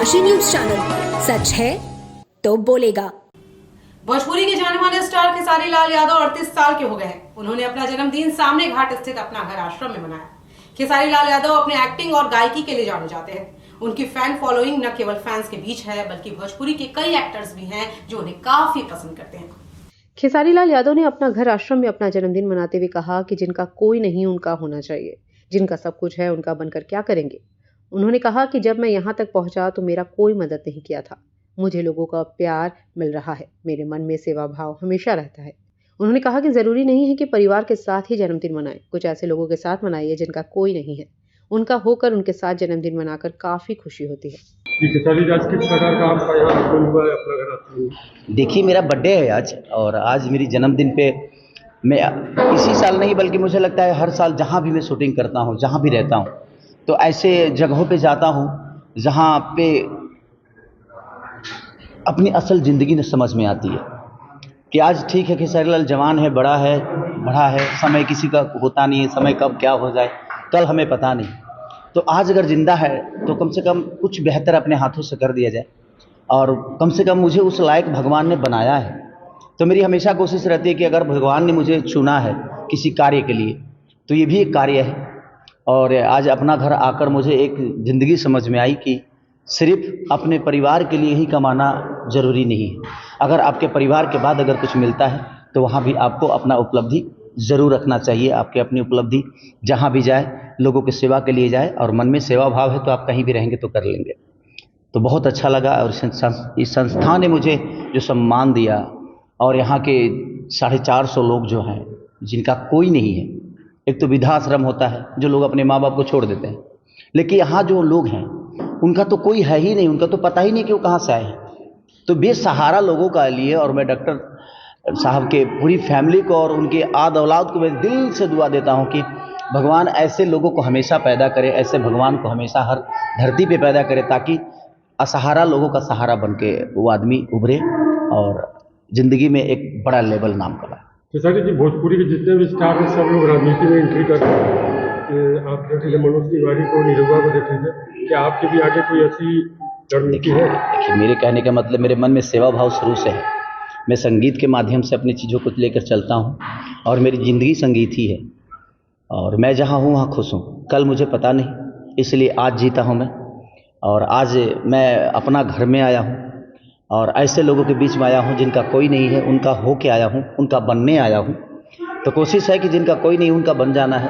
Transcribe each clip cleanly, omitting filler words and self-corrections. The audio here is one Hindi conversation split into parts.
डनकाशी न्यूज चैनल, सच है तो बोलेगा। भोजपुरी के जाने माने स्टार खेसारी लाल यादव 38 साल के हो गए हैं। उन्होंने अपना जन्मदिन सामने घाट स्थित अपना घर आश्रम में मनाया। खेसारी लाल यादव अपने एक्टिंग और गायकी के लिए जाने जाते हैं। उनकी फैन फॉलोइंग न केवल फैंस के बीच है, बल्कि भोजपुरी के कई एक्टर्स भी हैं जो उन्हें काफी पसंद करते हैं। खेसारी लाल यादव ने अपना घर आश्रम में अपना जन्मदिन मनाते हुए कहा कि जिनका कोई नहीं उनका होना चाहिए, जिनका सब कुछ है उनका बनकर क्या करेंगे। उन्होंने कहा कि जब मैं यहाँ तक पहुंचा तो मेरा कोई मदद नहीं किया था। मुझे लोगों का प्यार मिल रहा है, मेरे मन में सेवा भाव हमेशा रहता है। उन्होंने कहा कि जरूरी नहीं है कि परिवार के साथ ही जन्मदिन मनाएं, कुछ ऐसे लोगों के साथ मनाइए जिनका कोई नहीं है। उनका होकर उनके साथ जन्मदिन मनाकर काफी खुशी होती है। देखिए, मेरा बर्थडे है आज, और आज मेरी जन्मदिन पे मैं इसी साल नहीं बल्कि मुझे लगता है हर साल जहाँ भी मैं शूटिंग करता हूँ, जहाँ भी रहता हूँ, तो ऐसे जगहों पे जाता हूँ जहाँ पे अपनी असल ज़िंदगी ने समझ में आती है कि आज ठीक है, खेसारी लाल जवान है, बड़ा है, समय किसी का होता नहीं है, समय कब क्या हो जाए कल हमें पता नहीं। तो आज अगर ज़िंदा है तो कम से कम कुछ बेहतर अपने हाथों से कर दिया जाए, और कम से कम मुझे उस लायक भगवान ने बनाया है। तो मेरी हमेशा कोशिश रहती है कि अगर भगवान ने मुझे चुना है किसी कार्य के लिए तो ये भी एक कार्य है। और आज अपना घर आकर मुझे एक ज़िंदगी समझ में आई कि सिर्फ अपने परिवार के लिए ही कमाना ज़रूरी नहीं है। अगर आपके परिवार के बाद अगर कुछ मिलता है तो वहाँ भी आपको अपना उपलब्धि ज़रूर रखना चाहिए। आपके अपनी उपलब्धि जहाँ भी जाए, लोगों की सेवा के लिए जाए, और मन में सेवा भाव है तो आप कहीं भी रहेंगे तो कर लेंगे। तो बहुत अच्छा लगा, और इस संस्था ने मुझे जो सम्मान दिया, और यहाँ के 450 लोग जो हैं जिनका कोई नहीं है। एक तो वृद्धाश्रम होता है जो लोग अपने माँ बाप को छोड़ देते हैं, लेकिन यहाँ जो लोग हैं उनका तो कोई है ही नहीं, उनका तो पता ही नहीं कि वो कहाँ से आए हैं। तो बेसहारा लोगों का लिए, और मैं डॉक्टर साहब के पूरी फैमिली को और उनके आद औलाद को मैं दिल से दुआ देता हूँ कि भगवान ऐसे लोगों को हमेशा पैदा करे, ऐसे भगवान को हमेशा हर धरती पे पैदा करे, ताकि असहारा लोगों का सहारा बन के वो आदमी उभरे और ज़िंदगी में एक बड़ा लेवल नाम कमाए। खेसारी जी, भोजपुरी के जितने भी स्टार हैं सब लोग राजनीति में एंट्री कर रहे हैं। आप देख लीजिए मनोज तिवारी को, निरुआ को देख लीजिए, क्या आपके भी आगे कोई ऐसी रणनीति है? देखिए, मेरे कहने का मतलब मेरे मन में सेवा भाव शुरू से है। मैं संगीत के माध्यम से अपनी चीज़ों को लेकर चलता हूँ, और मेरी ज़िंदगी संगीत ही है, और मैं जहाँ हूँ वहाँ खुश हूँ। कल मुझे पता नहीं, इसलिए आज जीता हूँ मैं, और आज मैं अपना घर में आया हूँ, और ऐसे लोगों के बीच में आया हूँ जिनका कोई नहीं है, उनका हो के आया हूँ, उनका बनने आया हूँ। तो कोशिश है कि जिनका कोई नहीं उनका बन जाना है।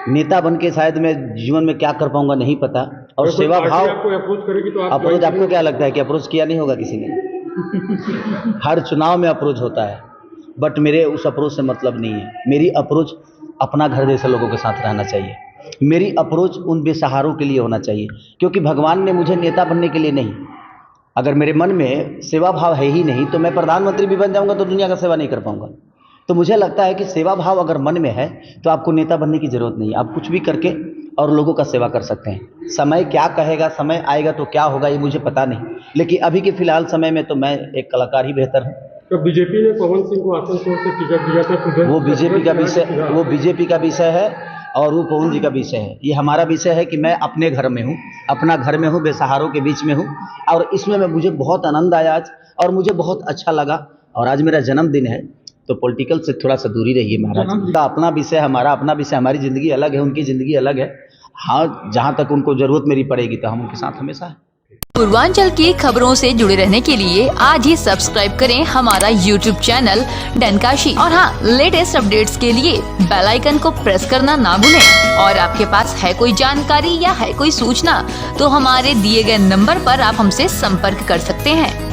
नेता बन के शायद मैं जीवन में क्या कर पाऊँगा नहीं पता। और सेवा भाव अप्रोच करेगी तो अप्रोच, आपको क्या लगता है कि अप्रोच किया नहीं होगा किसी ने? हर चुनाव में अप्रोच होता है, बट मेरे उस अप्रोच से मतलब नहीं है। मेरी अप्रोच अपना घर जैसे लोगों के साथ रहना चाहिए। मेरी अप्रोच उन बेसहारों के लिए होना चाहिए, क्योंकि भगवान ने मुझे नेता बनने के लिए नहीं, अगर मेरे मन में सेवा भाव है ही नहीं तो मैं प्रधानमंत्री भी बन जाऊंगा तो दुनिया का सेवा नहीं कर पाऊंगा। तो मुझे लगता है कि सेवा भाव अगर मन में है तो आपको नेता बनने की ज़रूरत नहीं है। आप कुछ भी करके और लोगों का सेवा कर सकते हैं। समय क्या कहेगा, समय आएगा तो क्या होगा ये मुझे पता नहीं, लेकिन अभी के फिलहाल समय में तो मैं एक कलाकार ही बेहतर हूँ। तो बीजेपी ने पवन सिंह को आसनसोल से टिकट दिया था, वो बीजेपी का विषय है, और वो पवन जी का विषय है। ये हमारा विषय है कि मैं अपने घर में हूँ, अपना घर में हूँ, बेसहारों के बीच में हूँ, और इसमें मुझे बहुत आनंद आया आज, और मुझे बहुत अच्छा लगा। और आज मेरा जन्मदिन है, तो पॉलिटिकल से थोड़ा सा दूरी रहिए महाराज। उनका अपना विषय, हमारा अपना विषय, हमारी ज़िंदगी अलग है, उनकी ज़िंदगी अलग है। हाँ, जहाँ तक उनको ज़रूरत मेरी पड़ेगी तो हम उनके साथ हमेशा हैं। पूर्वांचल की खबरों से जुड़े रहने के लिए आज ही सब्सक्राइब करें हमारा YouTube चैनल डनकाशी, और हाँ, लेटेस्ट अपडेट्स के लिए बेल आइकन को प्रेस करना ना भूलें। और आपके पास है कोई जानकारी या है कोई सूचना तो हमारे दिए गए नंबर पर आप हमसे संपर्क कर सकते हैं।